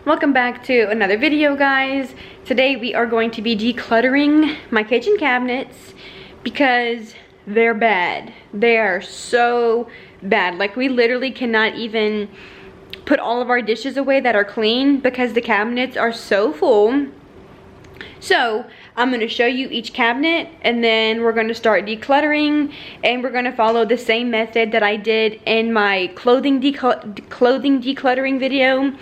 Welcome back to another video, guys. Today we are going to be decluttering my kitchen cabinets because they're bad. They are so bad. Like, we literally cannot even put all of our dishes away that are clean because the cabinets are so full. So I'm going to show you each cabinet, and then we're going to start decluttering, and we're going to follow the same method that I did in my clothing decluttering video,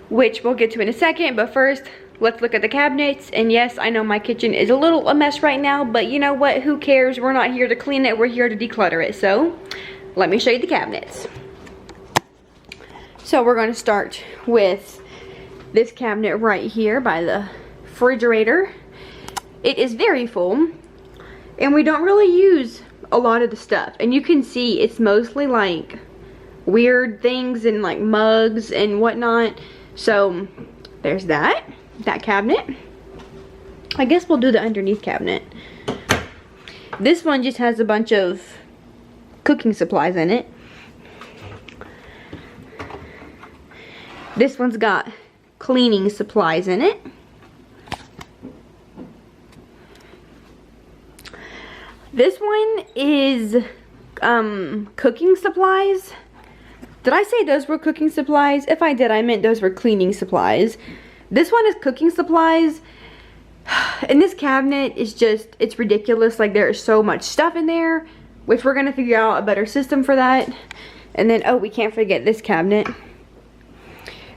which we'll get to in a second. But first, let's look at the cabinets. And yes, I know my kitchen is a little a mess right now, but you know what, who cares? We're not here to clean it, we're here to declutter it. So let me show you the cabinets. So we're going to start with this cabinet right here by the refrigerator. It is very full, and we don't really use a lot of the stuff, and you can see it's mostly like weird things and like mugs and whatnot. So there's that cabinet. I guess we'll do the underneath cabinet. This one just has a bunch of cooking supplies in it. This one's got cleaning supplies in it. This one is cooking supplies. Did I say those were cooking supplies? If I did, I meant those were cleaning supplies. This one is cooking supplies. And this cabinet is just, it's ridiculous. Like, there is so much stuff in there, which we're going to figure out a better system for that. And then, oh, we can't forget this cabinet.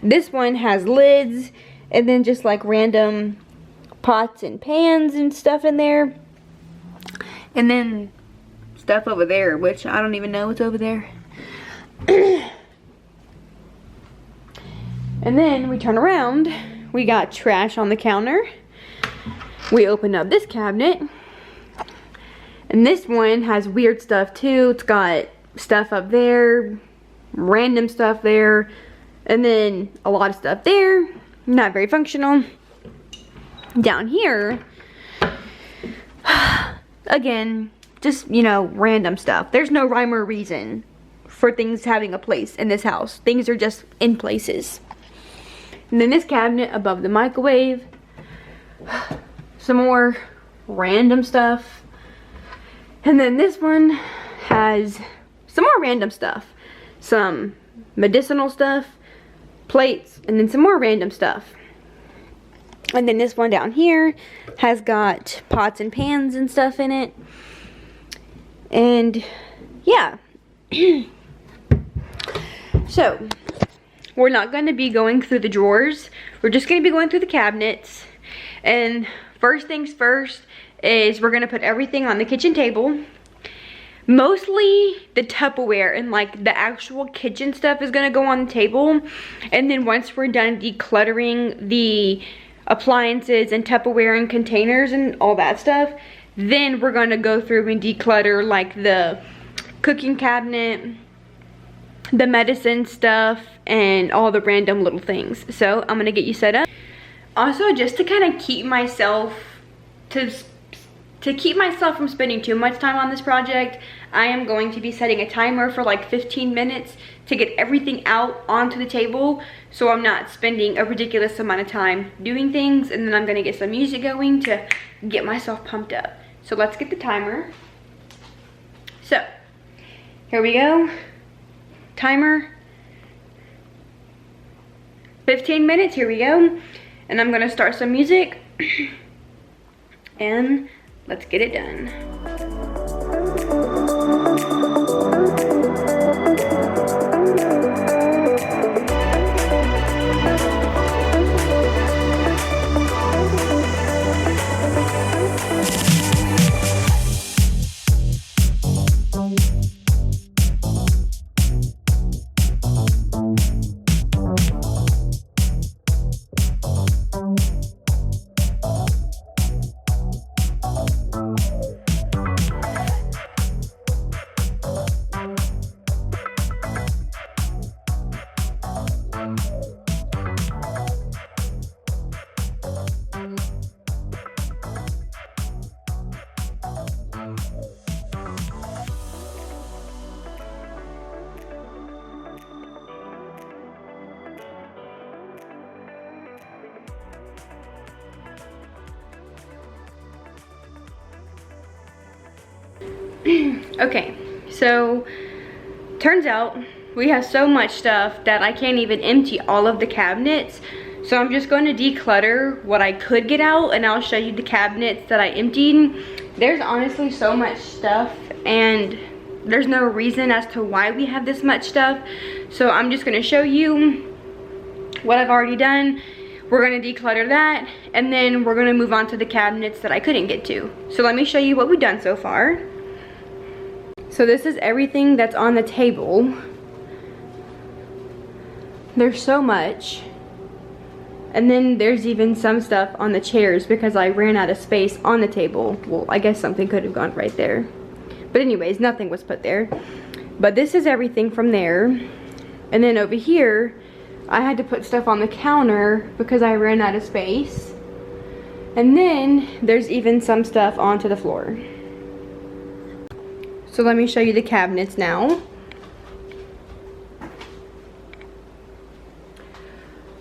This one has lids and then just like random pots and pans and stuff in there. And then stuff over there, which I don't even know what's over there. And then we turn around, we got trash on the counter. We open up this cabinet, and this one has weird stuff too. It's got stuff up there, random stuff there, and then a lot of stuff there, not very functional. Down here, again, just, you know, random stuff. There's no rhyme or reason for things having a place in this house. Things are just in places. And then this cabinet above the microwave, some more random stuff. And then this one has some more random stuff. Some medicinal stuff, plates, and then some more random stuff. And then this one down here has got pots and pans and stuff in it. And yeah. So we're not going to be going through the drawers. We're just going to be going through the cabinets. And first things first is we're going to put everything on the kitchen table. Mostly the Tupperware and like the actual kitchen stuff is going to go on the table. And then once we're done decluttering the appliances and Tupperware and containers and all that stuff, then we're going to go through and declutter like the cooking cabinet, the medicine stuff, and all the random little things. So I'm gonna get you set up. Also, just to kind of keep myself from spending too much time on this project, I am going to be setting a timer for like 15 minutes to get everything out onto the table, so I'm not spending a ridiculous amount of time doing things. And then I'm gonna get some music going to get myself pumped up. So let's get the timer. So here we go. Timer, 15 minutes, here we go. And I'm gonna start some music and let's get it done. Okay, so turns out we have so much stuff that I can't even empty all of the cabinets. So I'm just going to declutter what I could get out, and I'll show you the cabinets that I emptied. There's honestly so much stuff, and there's no reason as to why we have this much stuff. So I'm just going to show you what I've already done. We're going to declutter that, and then we're going to move on to the cabinets that I couldn't get to. So let me show you what we've done so far. So this is everything that's on the table. There's so much. And then there's even some stuff on the chairs because I ran out of space on the table. Well, I guess something could have gone right there. But anyways, nothing was put there. But this is everything from there. And then over here, I had to put stuff on the counter because I ran out of space. And then there's even some stuff onto the floor. So let me show you the cabinets now.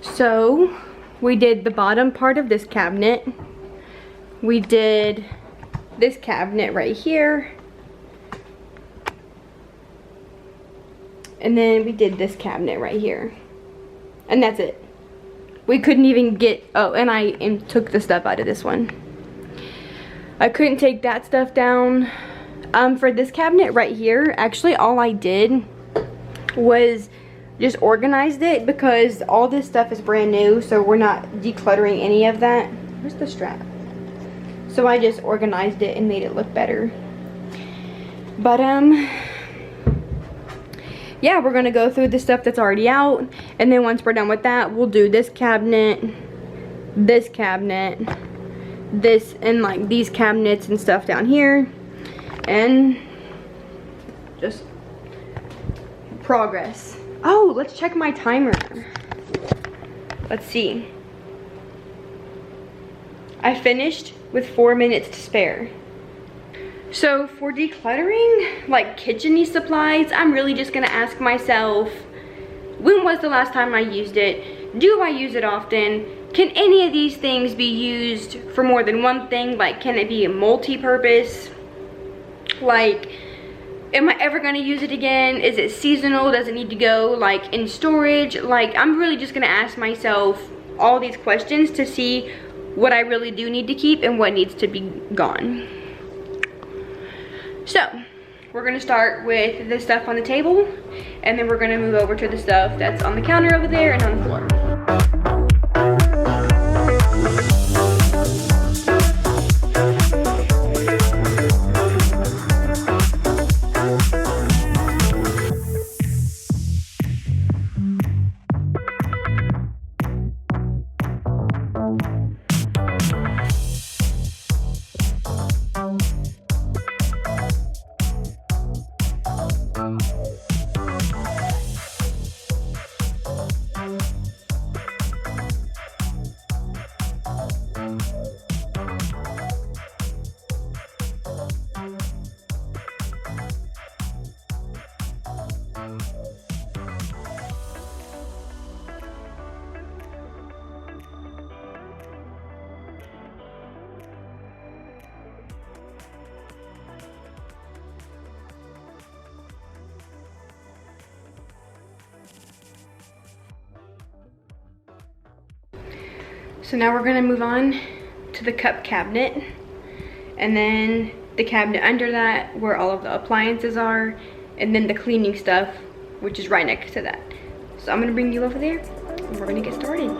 So we did the bottom part of this cabinet. We did this cabinet right here. And then we did this cabinet right here. And that's it. We couldn't even get, oh, and I took the stuff out of this one. I couldn't take that stuff down. For this cabinet right here, actually all I did was just organized it because all this stuff is brand new, so we're not decluttering any of that. Where's the strap? So I just organized it and made it look better. But yeah, we're gonna go through the stuff that's already out, and then once we're done with that, we'll do this cabinet, this cabinet, this, and like these cabinets and stuff down here, and just progress. Oh, let's check my timer. Let's see. I finished with 4 minutes to spare. So for decluttering, like kitchen-y supplies, I'm really just gonna ask myself, when was the last time I used it? Do I use it often? Can any of these things be used for more than one thing? Like, can it be a multi-purpose? Like, am I ever gonna use it again? Is it seasonal? Does it need to go like in storage? Like, I'm really just gonna ask myself all these questions to see what I really do need to keep and what needs to be gone. So, we're gonna start with the stuff on the table, and then we're gonna move over to the stuff that's on the counter over there and on the floor. So now we're gonna move on to the cup cabinet, and then the cabinet under that where all of the appliances are, and then the cleaning stuff, which is right next to that. So I'm gonna bring you over there and we're gonna get started.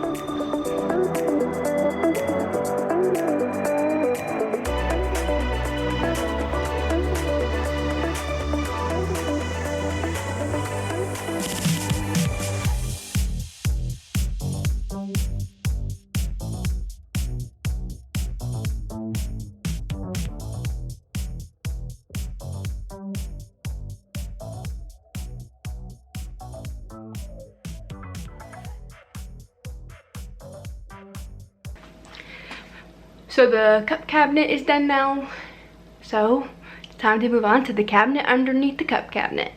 So the cup cabinet is done now. So it's time to move on to the cabinet underneath the cup cabinet.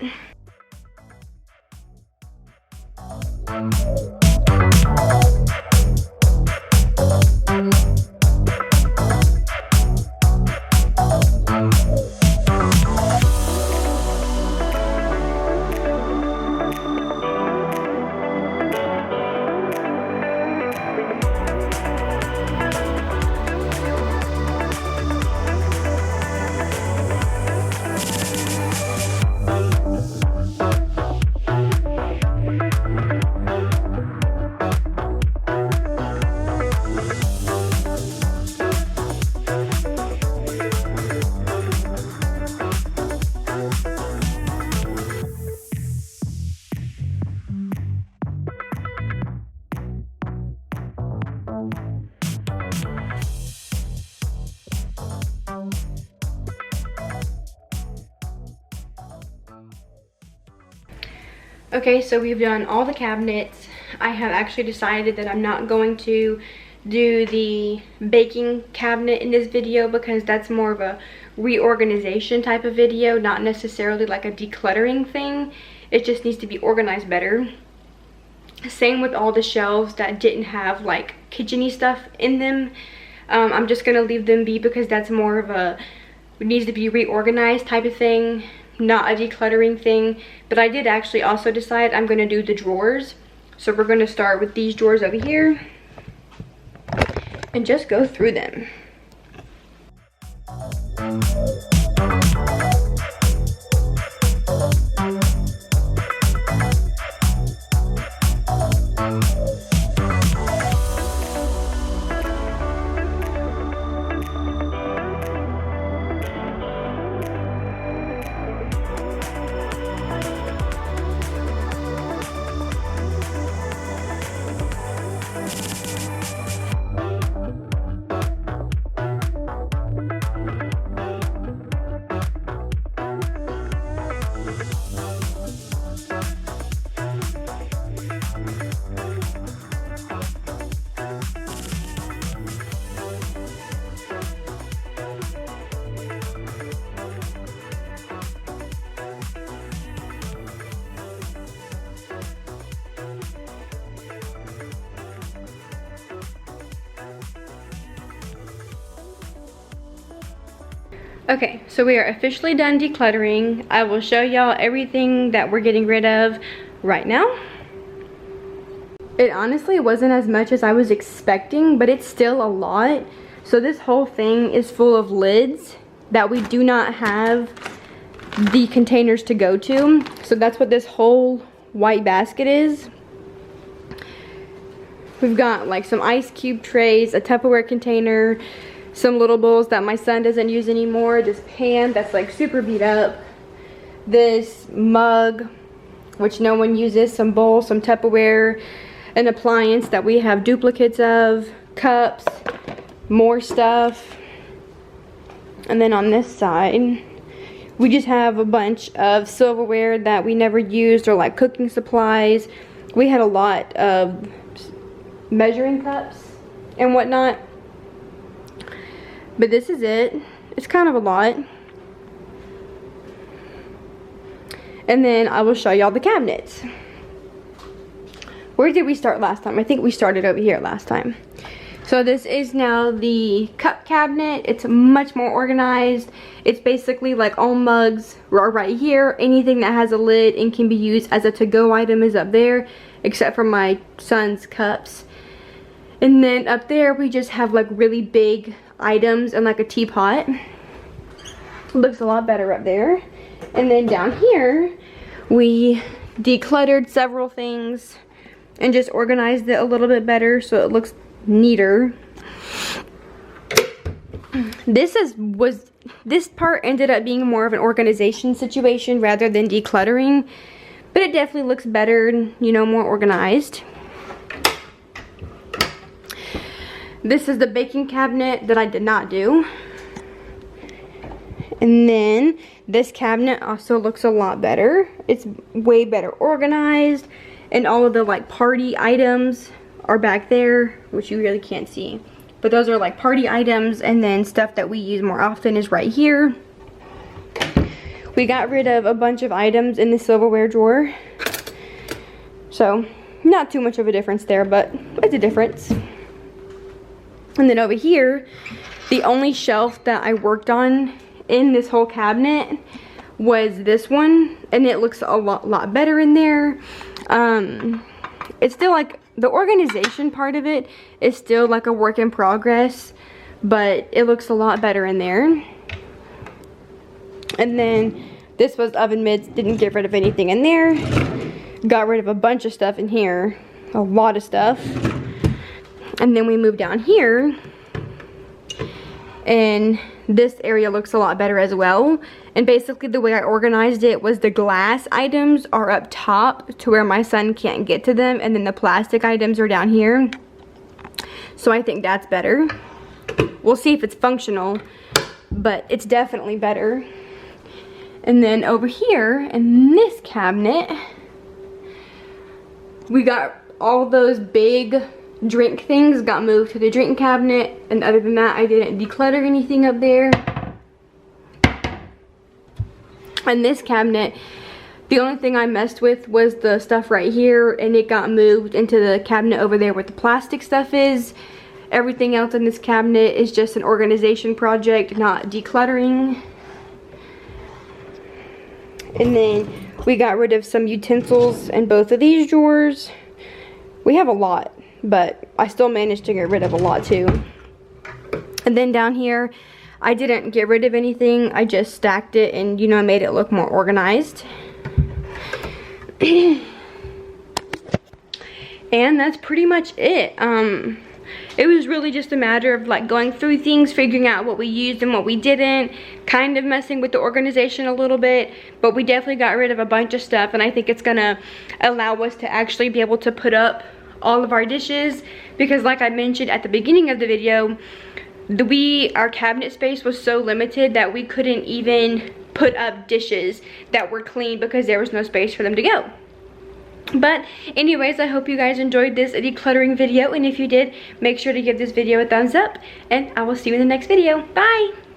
Okay, so we've done all the cabinets. I have actually decided that I'm not going to do the baking cabinet in this video because that's more of a reorganization type of video, not necessarily like a decluttering thing. It just needs to be organized better. Same with all the shelves that didn't have like kitchen-y stuff in them. I'm just gonna leave them be because that's more of a needs to be reorganized type of thing, not a decluttering thing. But I did actually also decide I'm gonna do the drawers. So we're gonna start with these drawers over here and just go through them. Okay, so we are officially done decluttering. I will show y'all everything that we're getting rid of right now. It honestly wasn't as much as I was expecting, but it's still a lot. So this whole thing is full of lids that we do not have the containers to go to. So that's what this whole white basket is. We've got like some ice cube trays, a Tupperware container, some little bowls that my son doesn't use anymore, this pan that's like super beat up, this mug which no one uses, some bowls, some Tupperware, an appliance that we have duplicates of, cups, more stuff. And then on this side we just have a bunch of silverware that we never used, or like cooking supplies. We had a lot of measuring cups and whatnot. But this is it. It's kind of a lot. And then I will show y'all the cabinets. Where did we start last time? I think we started over here last time. So this is now the cup cabinet. It's much more organized. It's basically like all mugs are right here. Anything that has a lid and can be used as a to-go item is up there, except for my son's cups. And then up there we just have like really big items and like a teapot. Looks a lot better up there. And then down here we decluttered several things and just organized it a little bit better so it looks neater. This part ended up being more of an organization situation rather than decluttering, but it definitely looks better, you know, more organized. This is the baking cabinet that I did not do. And then this cabinet also looks a lot better. It's way better organized, and all of the like party items are back there, which you really can't see. But those are like party items, and then stuff that we use more often is right here. We got rid of a bunch of items in the silverware drawer. So not too much of a difference there, but it's a difference. And then over here, the only shelf that I worked on in this whole cabinet was this one, and it looks a lot better in there. It's still like the organization part of it is still like a work in progress, but it looks a lot better in there. And then this was oven mitts, didn't get rid of anything in there. Got rid of a bunch of stuff in here, a lot of stuff. And then we moved down here, and this area looks a lot better as well. And basically the way I organized it was the glass items are up top to where my son can't get to them, and then the plastic items are down here. So I think that's better. We'll see if it's functional, but it's definitely better. And then over here in this cabinet, We got all those big drink things got moved to the drink cabinet, and other than that I didn't declutter anything up there. And this cabinet, the only thing I messed with was the stuff right here, and it got moved into the cabinet over there where the plastic stuff is. Everything else in this cabinet is just an organization project, not decluttering. And then we got rid of some utensils in both of these drawers. We have a lot, but I still managed to get rid of a lot too. And then down here, I didn't get rid of anything. I just stacked it and, you know, made it look more organized. And that's pretty much it. It was really just a matter of like going through things, figuring out what we used and what we didn't, kind of messing with the organization a little bit, but we definitely got rid of a bunch of stuff, and I think it's gonna allow us to actually be able to put up all of our dishes, because like I mentioned at the beginning of the video, our cabinet space was so limited that we couldn't even put up dishes that were clean because there was no space for them to go. But anyways, I hope you guys enjoyed this decluttering video, and if you did, make sure to give this video a thumbs up, and I will see you in the next video. Bye!